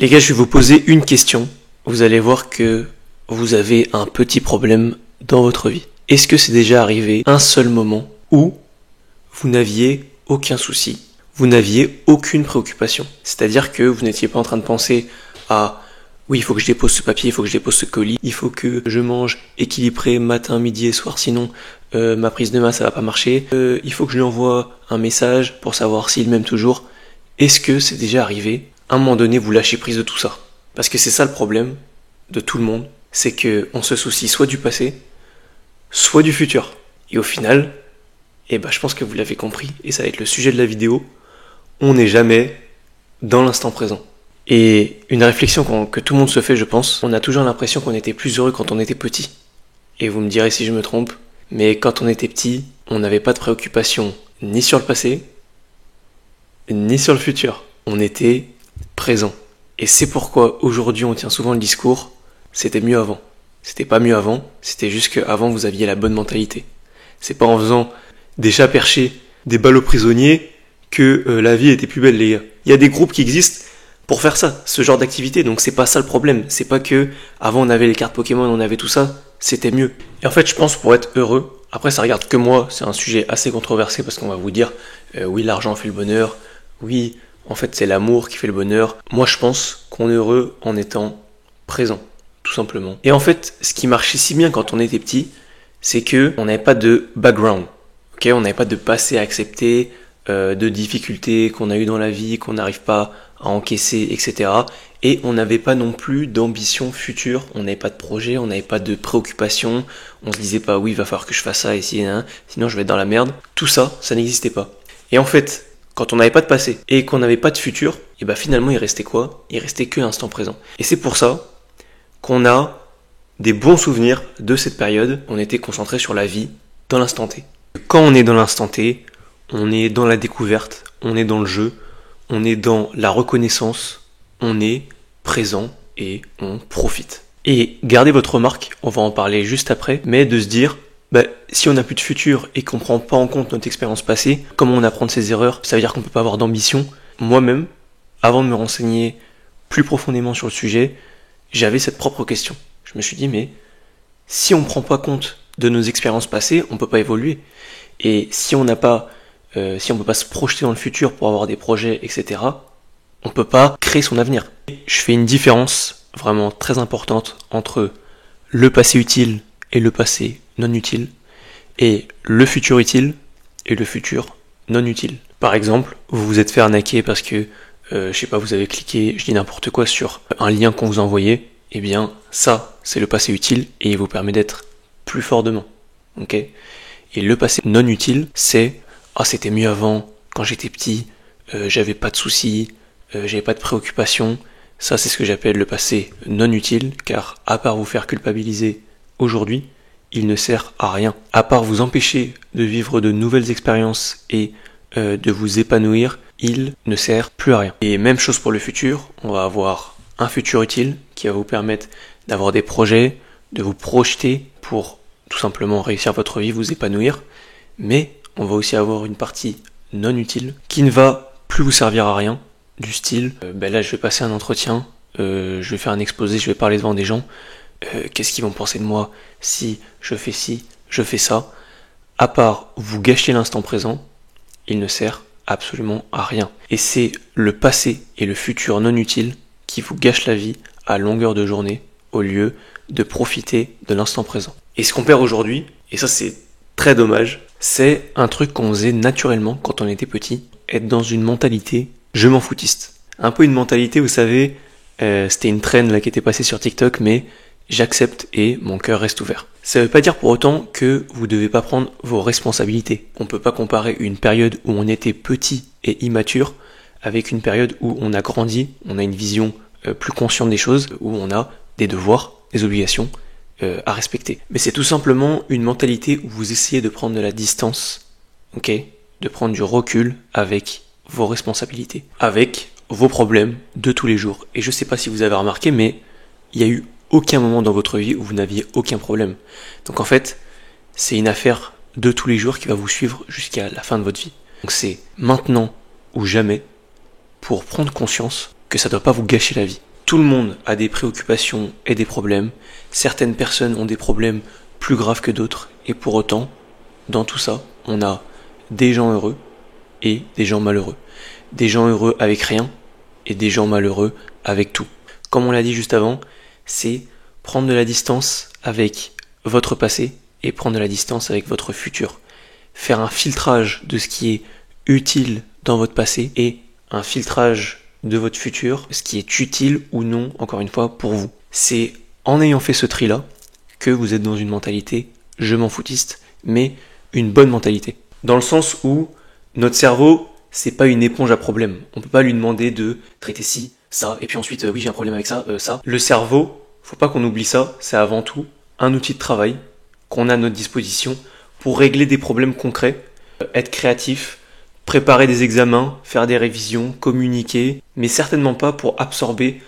Les gars, je vais vous poser une question. Vous allez voir que vous avez un petit problème dans votre vie. Est-ce que c'est déjà arrivé un seul moment où vous n'aviez aucun souci, vous n'aviez aucune préoccupation? C'est-à-dire que vous n'étiez pas en train de penser à oui, il faut que je dépose ce papier, il faut que je dépose ce colis, il faut que je mange équilibré matin, midi et soir, sinon ma prise de main ça va pas marcher, il faut que je lui envoie un message pour savoir s'il m'aime toujours. Est-ce que c'est déjà arrivé à un moment donné vous lâchez prise de tout ça? Parce que c'est ça le problème de tout le monde, c'est que on se soucie soit du passé, soit du futur. Et au final, je pense que vous l'avez compris, et ça va être le sujet de la vidéo, on n'est jamais dans l'instant présent. Et une réflexion que tout le monde se fait, je pense, on a toujours l'impression qu'on était plus heureux quand on était petit. Et vous me direz si je me trompe, mais quand on était petit, on n'avait pas de préoccupation ni sur le passé, ni sur le futur. On était présent. Et c'est pourquoi aujourd'hui on tient souvent le discours, c'était mieux avant. C'était pas mieux avant, c'était juste qu'avant vous aviez la bonne mentalité. C'est pas en faisant des chats perchés, des ballots prisonniers, que la vie était plus belle, les gars. Il y a des groupes qui existent pour faire ça, ce genre d'activité, donc c'est pas ça le problème. C'est pas que avant on avait les cartes Pokémon, on avait tout ça, c'était mieux. Et en fait, je pense pour être heureux, après ça regarde que moi, c'est un sujet assez controversé parce qu'on va vous dire oui, l'argent fait le bonheur, oui, en fait c'est l'amour qui fait le bonheur. Moi je pense qu'on est heureux en étant présent, tout simplement. Et en fait, ce qui marchait si bien quand on était petit, c'est que on n'avait pas de background, ok, on n'avait pas de passé à accepter, de difficultés qu'on a eues dans la vie, qu'on n'arrive pas à encaisser, etc. Et on n'avait pas non plus d'ambition future, on n'avait pas de projet, on n'avait pas de préoccupation, on se disait pas oui, il va falloir que je fasse ça ici, hein, sinon je vais être dans la merde. Tout ça, ça n'existait pas. Et en fait, quand on n'avait pas de passé et qu'on n'avait pas de futur, et finalement il restait quoi? Il restait que l'instant présent. Et c'est pour ça qu'on a des bons souvenirs de cette période, on était concentré sur la vie dans l'instant T. Quand on est dans l'instant T, on est dans la découverte, on est dans le jeu, on est dans la reconnaissance, on est présent et on profite. Et gardez votre remarque, on va en parler juste après, mais de se dire, si on n'a plus de futur et qu'on ne prend pas en compte notre expérience passée, comment on apprend de ses erreurs? Ça veut dire qu'on ne peut pas avoir d'ambition. Moi-même, avant de me renseigner plus profondément sur le sujet, j'avais cette propre question. Je me suis dit, mais si on ne prend pas compte de nos expériences passées, on ne peut pas évoluer. Et si on n'a pas si on ne peut pas se projeter dans le futur pour avoir des projets, etc., on ne peut pas créer son avenir. Je fais une différence vraiment très importante entre le passé utile et le passé non utile, et le futur utile et le futur non utile. Par exemple, vous vous êtes fait arnaquer parce que, vous avez cliqué, je dis n'importe quoi, sur un lien qu'on vous a envoyé, eh bien ça, c'est le passé utile et il vous permet d'être plus fort demain. Ok ? Et le passé non utile, c'est c'était mieux avant, quand j'étais petit, j'avais pas de soucis, j'avais pas de préoccupations. Ça, c'est ce que j'appelle le passé non utile, car à part vous faire culpabiliser aujourd'hui, il ne sert à rien. À part vous empêcher de vivre de nouvelles expériences et de vous épanouir, il ne sert plus à rien. Et même chose pour le futur, on va avoir un futur utile qui va vous permettre d'avoir des projets, de vous projeter pour tout simplement réussir votre vie, vous épanouir, mais on va aussi avoir une partie non utile qui ne va plus vous servir à rien, du style, là je vais passer un entretien, je vais faire un exposé, je vais parler devant des gens, qu'est-ce qu'ils vont penser de moi si je fais ci, je fais ça? À part vous gâcher l'instant présent, il ne sert absolument à rien. Et c'est le passé et le futur non utile qui vous gâchent la vie à longueur de journée au lieu de profiter de l'instant présent. Et ce qu'on perd aujourd'hui, et ça c'est très dommage, c'est un truc qu'on faisait naturellement quand on était petit, être dans une mentalité je m'en foutiste. Un peu une mentalité, vous savez, c'était une trend là qui était passée sur TikTok, mais j'accepte et mon cœur reste ouvert. Ça veut pas dire pour autant que vous devez pas prendre vos responsabilités. On peut pas comparer une période où on était petit et immature avec une période où on a grandi, on a une vision plus consciente des choses, où on a des devoirs, des obligations à respecter. Mais c'est tout simplement une mentalité où vous essayez de prendre de la distance, ok, de prendre du recul avec vos responsabilités, avec vos problèmes de tous les jours. Et je sais pas si vous avez remarqué, mais il y a eu aucun moment dans votre vie où vous n'aviez aucun problème. Donc en fait, c'est une affaire de tous les jours qui va vous suivre jusqu'à la fin de votre vie. Donc c'est maintenant ou jamais pour prendre conscience que ça doit pas vous gâcher la vie. Tout le monde a des préoccupations et des problèmes. Certaines personnes ont des problèmes plus graves que d'autres. Et pour autant, dans tout ça, on a des gens heureux et des gens malheureux. Des gens heureux avec rien et des gens malheureux avec tout. Comme on l'a dit juste avant, c'est prendre de la distance avec votre passé et prendre de la distance avec votre futur. Faire un filtrage de ce qui est utile dans votre passé et un filtrage de votre futur, ce qui est utile ou non, encore une fois, pour vous. C'est en ayant fait ce tri-là que vous êtes dans une mentalité je m'en foutiste, mais une bonne mentalité. Dans le sens où notre cerveau, c'est pas une éponge à problèmes. On peut pas lui demander de traiter ci, ça, et puis ensuite, oui, j'ai un problème avec ça, ça. Le cerveau, faut pas qu'on oublie ça, c'est avant tout un outil de travail qu'on a à notre disposition pour régler des problèmes concrets, être créatif, préparer des examens, faire des révisions, communiquer, mais certainement pas pour absorber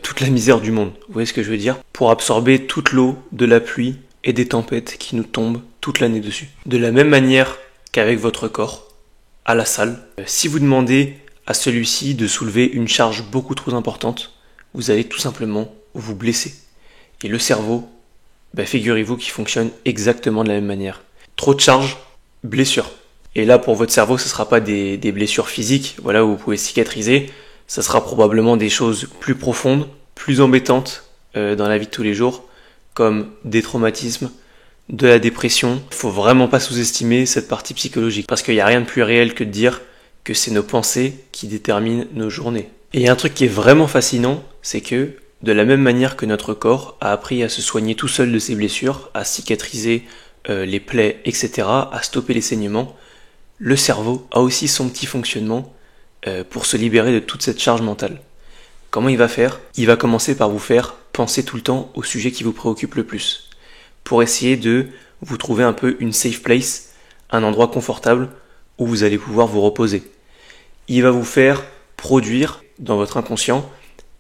toute la misère du monde. Vous voyez ce que je veux dire? Pour absorber toute l'eau, de la pluie et des tempêtes qui nous tombent toute l'année dessus. De la même manière qu'avec votre corps, à la salle, si vous demandez à celui-ci de soulever une charge beaucoup trop importante, vous allez tout simplement vous blesser. Et le cerveau, figurez-vous qu'il fonctionne exactement de la même manière. Trop de charge, blessure. Et là, pour votre cerveau, ce ne sera pas des blessures physiques, voilà, où vous pouvez cicatriser. Ça sera probablement des choses plus profondes, plus embêtantes dans la vie de tous les jours, comme des traumatismes, de la dépression. Il faut vraiment pas sous-estimer cette partie psychologique, parce qu'il n'y a rien de plus réel que de dire que c'est nos pensées qui déterminent nos journées. Et il y a un truc qui est vraiment fascinant, c'est que de la même manière que notre corps a appris à se soigner tout seul de ses blessures, à cicatriser les plaies, etc., à stopper les saignements, le cerveau a aussi son petit fonctionnement pour se libérer de toute cette charge mentale. Comment il va faire? Il va commencer par vous faire penser tout le temps au sujet qui vous préoccupe le plus, pour essayer de vous trouver un peu une safe place, un endroit confortable où vous allez pouvoir vous reposer. Il va vous faire produire dans votre inconscient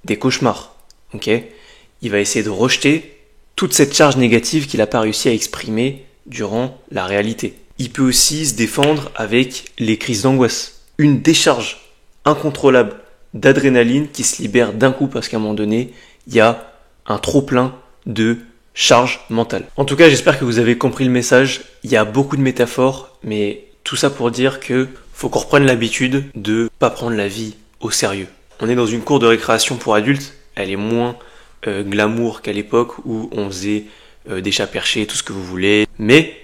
des cauchemars. Okay? Il va essayer de rejeter toute cette charge négative qu'il n'a pas réussi à exprimer durant la réalité. Il peut aussi se défendre avec les crises d'angoisse. Une décharge incontrôlable d'adrénaline qui se libère d'un coup parce qu'à un moment donné, il y a un trop-plein de charge mentale. En tout cas, j'espère que vous avez compris le message. Il y a beaucoup de métaphores, mais tout ça pour dire que faut qu'on reprenne l'habitude de pas prendre la vie au sérieux. On est dans une cour de récréation pour adultes. Elle est moins glamour qu'à l'époque où on faisait des chats perchés, tout ce que vous voulez. Mais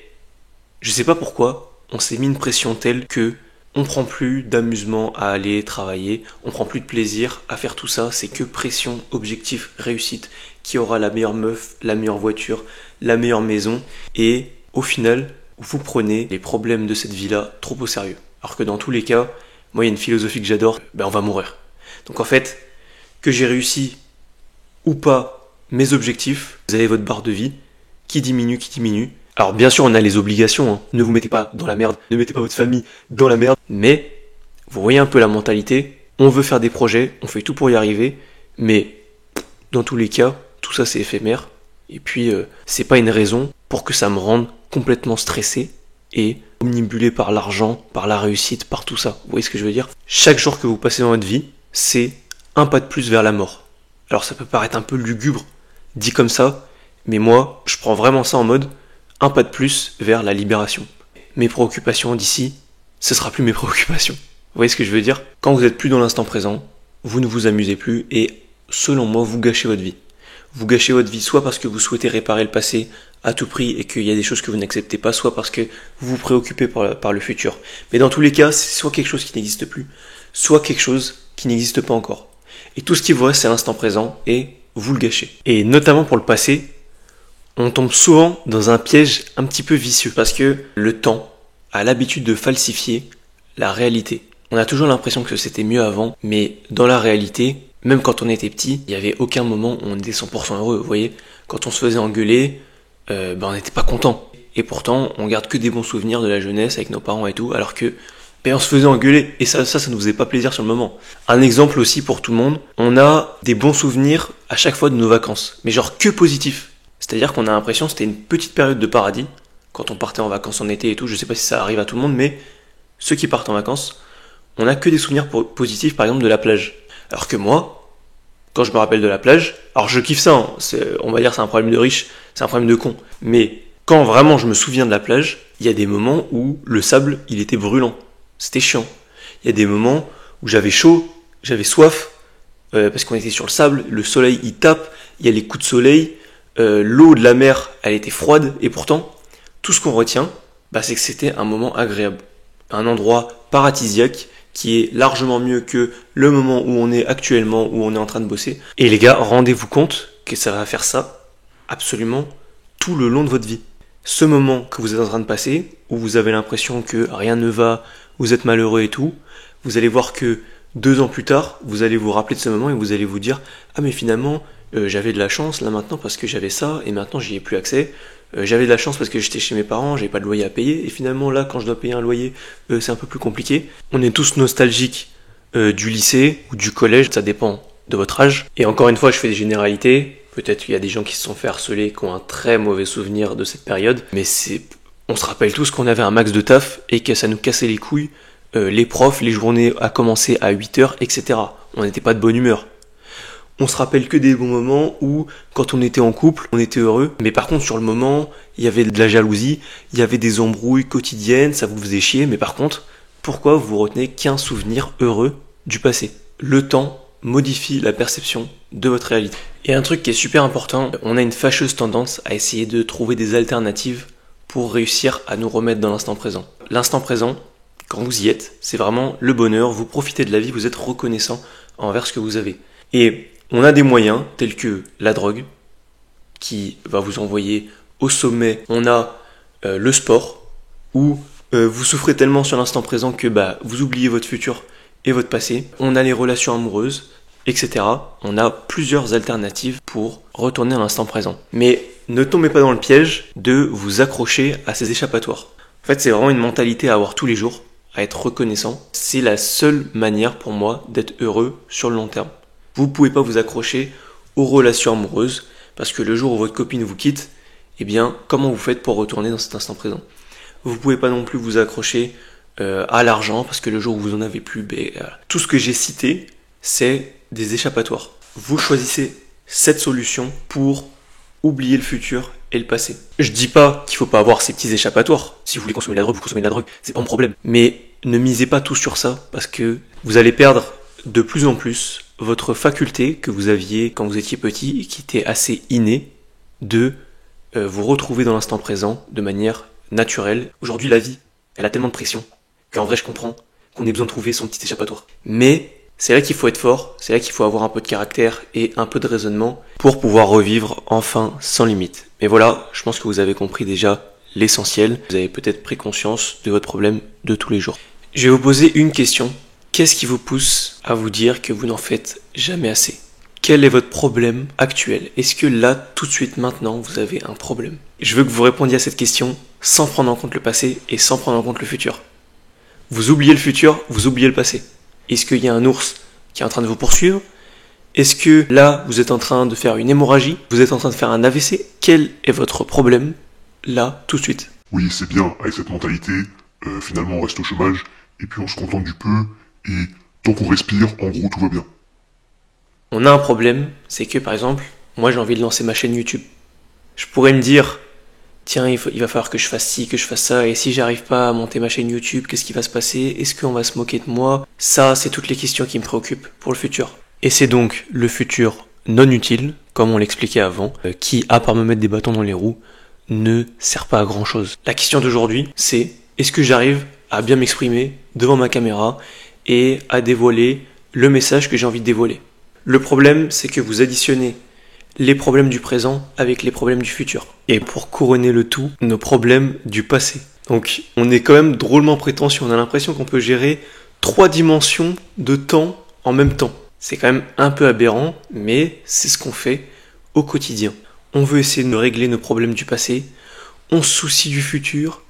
je sais pas pourquoi, on s'est mis une pression telle que on prend plus d'amusement à aller travailler, on prend plus de plaisir à faire tout ça, c'est que pression, objectif, réussite, qui aura la meilleure meuf, la meilleure voiture, la meilleure maison, et au final, vous prenez les problèmes de cette vie-là trop au sérieux. Alors que dans tous les cas, moi il y a une philosophie que j'adore, on va mourir. Donc en fait, que j'ai réussi ou pas mes objectifs, vous avez votre barre de vie qui diminue. Alors bien sûr on a les obligations, hein. Ne vous mettez pas dans la merde, ne mettez pas votre famille dans la merde, mais vous voyez un peu la mentalité, on veut faire des projets, on fait tout pour y arriver, mais dans tous les cas, tout ça c'est éphémère, et puis c'est pas une raison pour que ça me rende complètement stressé et omnibulé par l'argent, par la réussite, par tout ça. Vous voyez ce que je veux dire? Chaque jour que vous passez dans votre vie, c'est un pas de plus vers la mort. Alors ça peut paraître un peu lugubre, dit comme ça, mais moi, je prends vraiment ça en mode un pas de plus vers la libération. Mes préoccupations d'ici, ce sera plus mes préoccupations. Vous voyez ce que je veux dire? Quand vous êtes plus dans l'instant présent, vous ne vous amusez plus et, selon moi, vous gâchez votre vie. Vous gâchez votre vie soit parce que vous souhaitez réparer le passé à tout prix et qu'il y a des choses que vous n'acceptez pas, soit parce que vous vous préoccupez par le futur. Mais dans tous les cas, c'est soit quelque chose qui n'existe plus, soit quelque chose qui n'existe pas encore. Et tout ce qui vous reste, c'est l'instant présent et vous le gâchez. Et notamment pour le passé, on tombe souvent dans un piège un petit peu vicieux parce que le temps a l'habitude de falsifier la réalité. On a toujours l'impression que c'était mieux avant, mais dans la réalité, même quand on était petit, il n'y avait aucun moment où on était 100% heureux. Vous voyez, quand on se faisait engueuler, on n'était pas content. Et pourtant, on garde que des bons souvenirs de la jeunesse avec nos parents et tout, alors que on se faisait engueuler et ça nous faisait pas plaisir sur le moment. Un exemple aussi pour tout le monde, on a des bons souvenirs à chaque fois de nos vacances, mais genre que positifs. C'est-à-dire qu'on a l'impression que c'était une petite période de paradis, quand on partait en vacances en été et tout, je sais pas si ça arrive à tout le monde, mais ceux qui partent en vacances, on a que des souvenirs positifs, par exemple de la plage. Alors que moi, quand je me rappelle de la plage, alors je kiffe ça, hein, on va dire c'est un problème de riche, c'est un problème de con, mais quand vraiment je me souviens de la plage, il y a des moments où le sable, il était brûlant, c'était chiant. Il y a des moments où j'avais chaud, j'avais soif, parce qu'on était sur le sable, le soleil il tape, il y a les coups de soleil, l'eau de la mer elle était froide, et pourtant, tout ce qu'on retient, c'est que c'était un moment agréable. Un endroit paradisiaque qui est largement mieux que le moment où on est actuellement, où on est en train de bosser. Et les gars, rendez-vous compte que ça va faire ça absolument tout le long de votre vie. Ce moment que vous êtes en train de passer, où vous avez l'impression que rien ne va, vous êtes malheureux et tout, vous allez voir que 2 ans plus tard, vous allez vous rappeler de ce moment et vous allez vous dire « Ah mais finalement, j'avais de la chance là maintenant parce que j'avais ça et maintenant j'y ai plus accès. J'avais de la chance parce que j'étais chez mes parents, j'avais pas de loyer à payer et finalement là quand je dois payer un loyer, c'est un peu plus compliqué. » On est tous nostalgiques du lycée ou du collège, ça dépend de votre âge. Et encore une fois, je fais des généralités. Peut-être qu'il y a des gens qui se sont fait harceler, qui ont un très mauvais souvenir de cette période, mais on se rappelle tous qu'on avait un max de taf et que ça nous cassait les couilles. Les profs, les journées à commencer à 8h, etc. On n'était pas de bonne humeur. On se rappelle que des bons moments où, quand on était en couple, on était heureux. Mais par contre, sur le moment, il y avait de la jalousie, il y avait des embrouilles quotidiennes, ça vous faisait chier. Mais par contre, pourquoi vous retenez qu'un souvenir heureux du passé? Le temps modifie la perception de votre réalité. Et un truc qui est super important, on a une fâcheuse tendance à essayer de trouver des alternatives pour réussir à nous remettre dans l'instant présent. L'instant présent, quand vous y êtes, c'est vraiment le bonheur, vous profitez de la vie, vous êtes reconnaissant envers ce que vous avez. Et on a des moyens tels que la drogue, qui va vous envoyer au sommet. On a le sport, où vous souffrez tellement sur l'instant présent que vous oubliez votre futur et votre passé. On a les relations amoureuses, etc. On a plusieurs alternatives pour retourner à l'instant présent. Mais ne tombez pas dans le piège de vous accrocher à ces échappatoires. En fait, c'est vraiment une mentalité à avoir tous les jours, à être reconnaissant. C'est la seule manière pour moi d'être heureux sur le long terme. Vous ne pouvez pas vous accrocher aux relations amoureuses parce que le jour où votre copine vous quitte, comment vous faites pour retourner dans cet instant présent? Vous ne pouvez pas non plus vous accrocher à l'argent parce que le jour où vous en avez plus, tout ce que j'ai cité, c'est des échappatoires. Vous choisissez cette solution pour oublier le futur et le passé. Je dis pas qu'il faut pas avoir ces petits échappatoires. Si vous voulez consommer de la drogue, vous consommez de la drogue, c'est pas mon problème. Mais ne misez pas tout sur ça parce que vous allez perdre de plus en plus votre faculté que vous aviez quand vous étiez petit et qui était assez innée de vous retrouver dans l'instant présent de manière naturelle. Aujourd'hui, la vie, elle a tellement de pression qu'en vrai, je comprends qu'on ait besoin de trouver son petit échappatoire. Mais c'est là qu'il faut être fort, c'est là qu'il faut avoir un peu de caractère et un peu de raisonnement pour pouvoir revivre enfin sans limite. Mais voilà, je pense que vous avez compris déjà l'essentiel. Vous avez peut-être pris conscience de votre problème de tous les jours. Je vais vous poser une question. Qu'est-ce qui vous pousse à vous dire que vous n'en faites jamais assez? Quel est votre problème actuel? Est-ce que là, tout de suite, maintenant, vous avez un problème? Je veux que vous répondiez à cette question sans prendre en compte le passé et sans prendre en compte le futur. Vous oubliez le futur, vous oubliez le passé. Est-ce qu'il y a un ours qui est en train de vous poursuivre? Est-ce que là, vous êtes en train de faire une hémorragie? Vous êtes en train de faire un AVC? Quel est votre problème là, tout de suite? Oui, c'est bien, avec cette mentalité, finalement on reste au chômage, et puis on se contente du peu, et tant qu'on respire, en gros tout va bien. On a un problème, c'est que par exemple, moi j'ai envie de lancer ma chaîne YouTube. Je pourrais me dire, tiens, il va falloir que je fasse ci, que je fasse ça, et si j'arrive pas à monter ma chaîne YouTube, qu'est-ce qui va se passer? Est-ce qu'on va se moquer de moi? Ça, c'est toutes les questions qui me préoccupent pour le futur. Et c'est donc le futur non utile, comme on l'expliquait avant, qui, à part me mettre des bâtons dans les roues, ne sert pas à grand chose. La question d'aujourd'hui, c'est, est-ce que j'arrive à bien m'exprimer devant ma caméra et à dévoiler le message que j'ai envie de dévoiler? Le problème, c'est que vous additionnez les problèmes du présent avec les problèmes du futur. Et pour couronner le tout, nos problèmes du passé. Donc, on est quand même drôlement prétentieux. On a l'impression qu'on peut gérer 3 dimensions de temps en même temps. C'est quand même un peu aberrant, mais c'est ce qu'on fait au quotidien. On veut essayer de régler nos problèmes du passé, on se soucie du futur,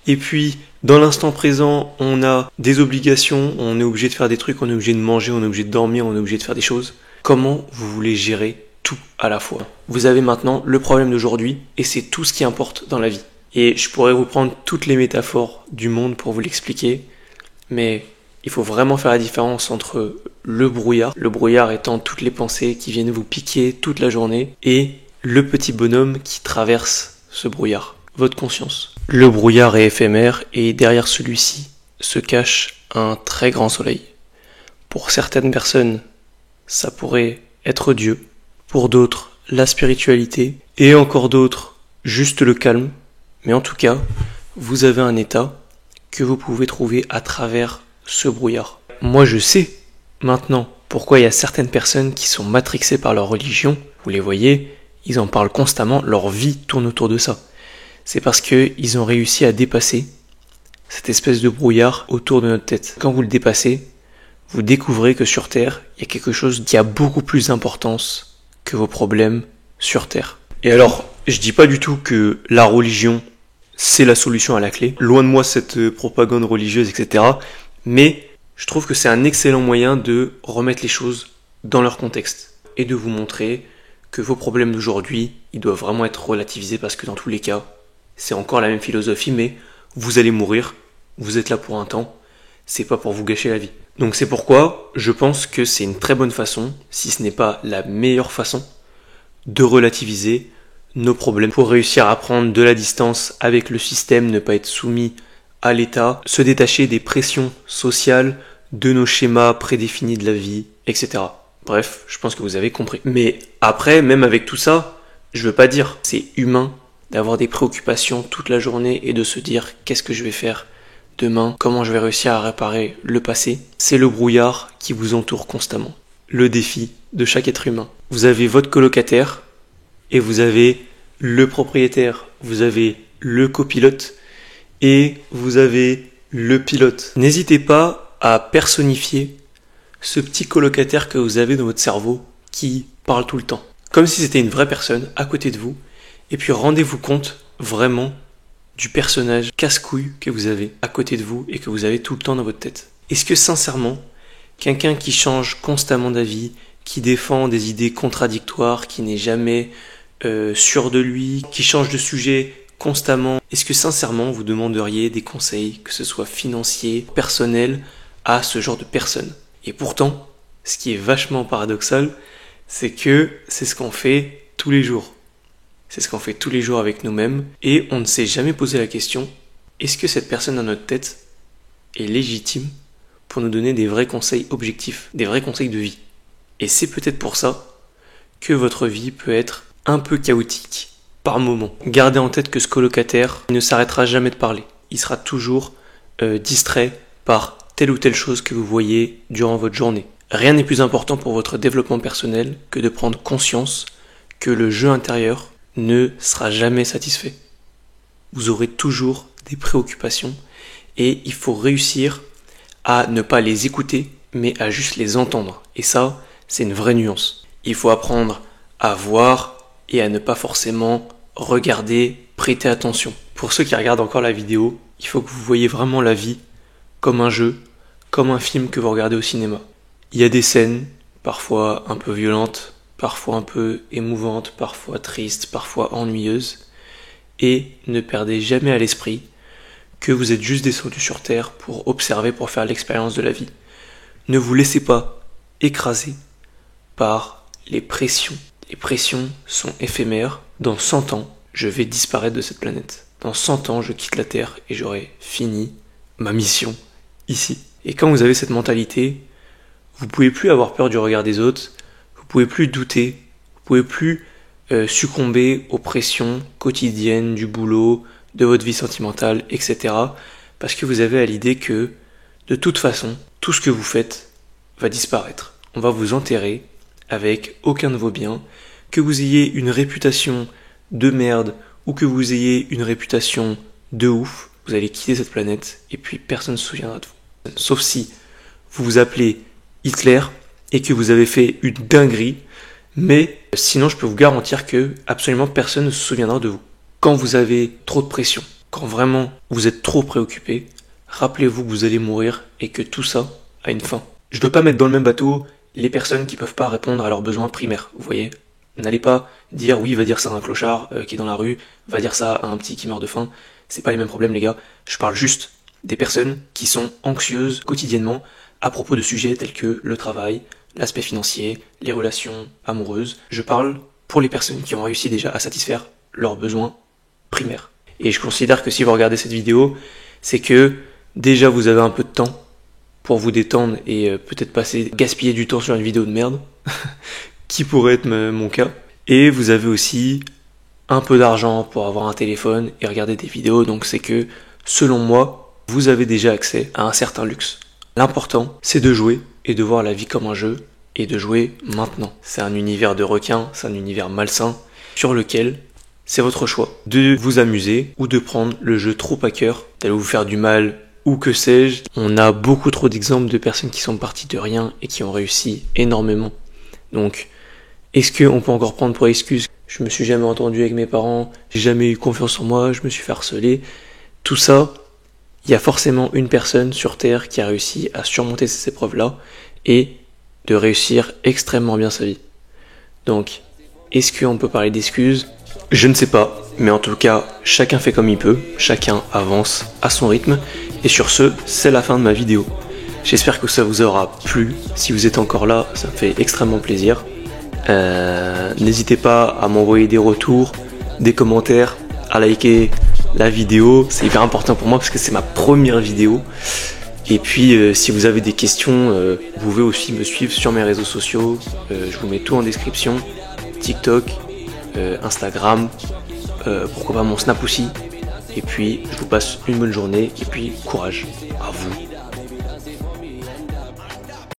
et puis dans l'instant présent, on a des obligations, on est obligé de faire des trucs, on est obligé de manger, on est obligé de dormir, on est obligé de faire des choses. Comment vous voulez gérer tout à la fois? Vous avez maintenant le problème d'aujourd'hui, et c'est tout ce qui importe dans la vie. Et je pourrais vous prendre toutes les métaphores du monde pour vous l'expliquer, mais Il faut vraiment faire la différence entre le brouillard étant toutes les pensées qui viennent vous piquer toute la journée, et le petit bonhomme qui traverse ce brouillard, votre conscience. Le brouillard est éphémère et derrière celui-ci se cache un très grand soleil. Pour certaines personnes, ça pourrait être Dieu, pour d'autres, la spiritualité, et encore d'autres, juste le calme. Mais en tout cas, vous avez un état que vous pouvez trouver à travers ce brouillard. Moi, je sais maintenant pourquoi il y a certaines personnes qui sont matrixées par leur religion. Vous les voyez, ils en parlent constamment, leur vie tourne autour de ça. C'est parce qu'ils ont réussi à dépasser cette espèce de brouillard autour de notre tête. Quand vous le dépassez, vous découvrez que sur Terre, il y a quelque chose qui a beaucoup plus d'importance que vos problèmes sur Terre. Et alors, je dis pas du tout que la religion, c'est la solution à la clé. Loin de moi cette propagande religieuse, etc. Mais je trouve que c'est un excellent moyen de remettre les choses dans leur contexte et de vous montrer que vos problèmes d'aujourd'hui, ils doivent vraiment être relativisés parce que dans tous les cas, c'est encore la même philosophie, mais vous allez mourir, vous êtes là pour un temps, c'est pas pour vous gâcher la vie. Donc c'est pourquoi je pense que c'est une très bonne façon, si ce n'est pas la meilleure façon, de relativiser nos problèmes pour réussir à prendre de la distance avec le système, ne pas être soumis à l'État, se détacher des pressions sociales, de nos schémas prédéfinis de la vie, etc. Bref, je pense que vous avez compris. Mais après, même avec tout ça, je veux pas dire c'est humain d'avoir des préoccupations toute la journée et de se dire qu'est-ce que je vais faire demain, comment je vais réussir à réparer le passé. C'est le brouillard qui vous entoure constamment. Le défi de chaque être humain. Vous avez votre colocataire et vous avez le propriétaire, vous avez le copilote et vous avez le pilote. N'hésitez pas à personnifier ce petit colocataire que vous avez dans votre cerveau qui parle tout le temps. Comme si c'était une vraie personne à côté de vous. Et puis rendez-vous compte vraiment du personnage casse-couille que vous avez à côté de vous et que vous avez tout le temps dans votre tête. Est-ce que sincèrement, quelqu'un qui change constamment d'avis, qui défend des idées contradictoires, qui n'est jamais sûr de lui, qui change de sujet constamment, est-ce que sincèrement vous demanderiez des conseils, que ce soit financiers, personnels, à ce genre de personne? Et pourtant, ce qui est vachement paradoxal, c'est que c'est ce qu'on fait tous les jours. C'est ce qu'on fait tous les jours avec nous-mêmes et on ne s'est jamais posé la question, est-ce que cette personne dans notre tête est légitime pour nous donner des vrais conseils objectifs, des vrais conseils de vie? Et c'est peut-être pour ça que votre vie peut être un peu chaotique par moment. Gardez en tête que ce colocataire ne s'arrêtera jamais de parler. Il sera toujours distrait par telle ou telle chose que vous voyez durant votre journée. Rien n'est plus important pour votre développement personnel que de prendre conscience que le jeu intérieur ne sera jamais satisfait. Vous aurez toujours des préoccupations et il faut réussir à ne pas les écouter mais à juste les entendre. Et ça, c'est une vraie nuance. Il faut apprendre à voir et à ne pas forcément regarder, prêter attention. Pour ceux qui regardent encore la vidéo, il faut que vous voyez vraiment la vie comme un jeu, comme un film que vous regardez au cinéma. Il y a des scènes, parfois un peu violentes, parfois un peu émouvantes, parfois tristes, parfois ennuyeuses, et ne perdez jamais à l'esprit que vous êtes juste descendu sur Terre pour observer, pour faire l'expérience de la vie. Ne vous laissez pas écraser par les pressions. Les pressions sont éphémères. Dans 100 ans, je vais disparaître de cette planète. Dans 100 ans, je quitte la Terre et j'aurai fini ma mission ici. Et quand vous avez cette mentalité, vous pouvez plus avoir peur du regard des autres, vous pouvez plus douter, vous pouvez plus succomber aux pressions quotidiennes du boulot, de votre vie sentimentale, etc. Parce que vous avez à l'idée que, de toute façon, tout ce que vous faites va disparaître. On va vous enterrer avec aucun de vos biens, que vous ayez une réputation de merde ou que vous ayez une réputation de ouf, vous allez quitter cette planète et puis personne ne se souviendra de vous. Sauf si vous vous appelez Hitler et que vous avez fait une dinguerie, mais sinon je peux vous garantir que absolument personne ne se souviendra de vous. Quand vous avez trop de pression, quand vraiment vous êtes trop préoccupé, rappelez-vous que vous allez mourir et que tout ça a une fin. Je ne veux pas mettre dans le même bateau les personnes qui peuvent pas répondre à leurs besoins primaires, vous voyez. N'allez pas dire oui, va dire ça à un clochard qui est dans la rue, va dire ça à un petit qui meurt de faim. C'est pas les mêmes problèmes les gars. Je parle juste des personnes qui sont anxieuses quotidiennement à propos de sujets tels que le travail, l'aspect financier, les relations amoureuses. Je parle pour les personnes qui ont réussi déjà à satisfaire leurs besoins primaires. Et je considère que si vous regardez cette vidéo, c'est que déjà vous avez un peu de temps pour vous détendre et peut-être gaspiller du temps sur une vidéo de merde, qui pourrait être mon cas. Et vous avez aussi un peu d'argent pour avoir un téléphone et regarder des vidéos, donc c'est que, selon moi, vous avez déjà accès à un certain luxe. L'important, c'est de jouer et de voir la vie comme un jeu et de jouer maintenant. C'est un univers de requins, c'est un univers malsain sur lequel c'est votre choix de vous amuser ou de prendre le jeu trop à cœur, d'aller vous faire du mal ou que sais-je. On a beaucoup trop d'exemples de personnes qui sont parties de rien et qui ont réussi énormément. Donc, est-ce qu'on peut encore prendre pour excuse je me suis jamais entendu avec mes parents, j'ai jamais eu confiance en moi, je me suis fait harceler. Tout ça, il y a forcément une personne sur Terre qui a réussi à surmonter ces épreuves-là et de réussir extrêmement bien sa vie. Donc, est-ce qu'on peut parler d'excuses ? Je ne sais pas, mais en tout cas, chacun fait comme il peut, chacun avance à son rythme. Et sur ce, c'est la fin de ma vidéo. J'espère que ça vous aura plu. Si vous êtes encore là, ça me fait extrêmement plaisir. N'hésitez pas à m'envoyer des retours, des commentaires, à liker la vidéo, c'est hyper important pour moi parce que c'est ma première vidéo. Et puis si vous avez des questions, vous pouvez aussi me suivre sur mes réseaux sociaux, je vous mets tout en description, TikTok, Instagram, pourquoi pas mon Snap aussi. Et puis je vous passe une bonne journée et puis courage à vous.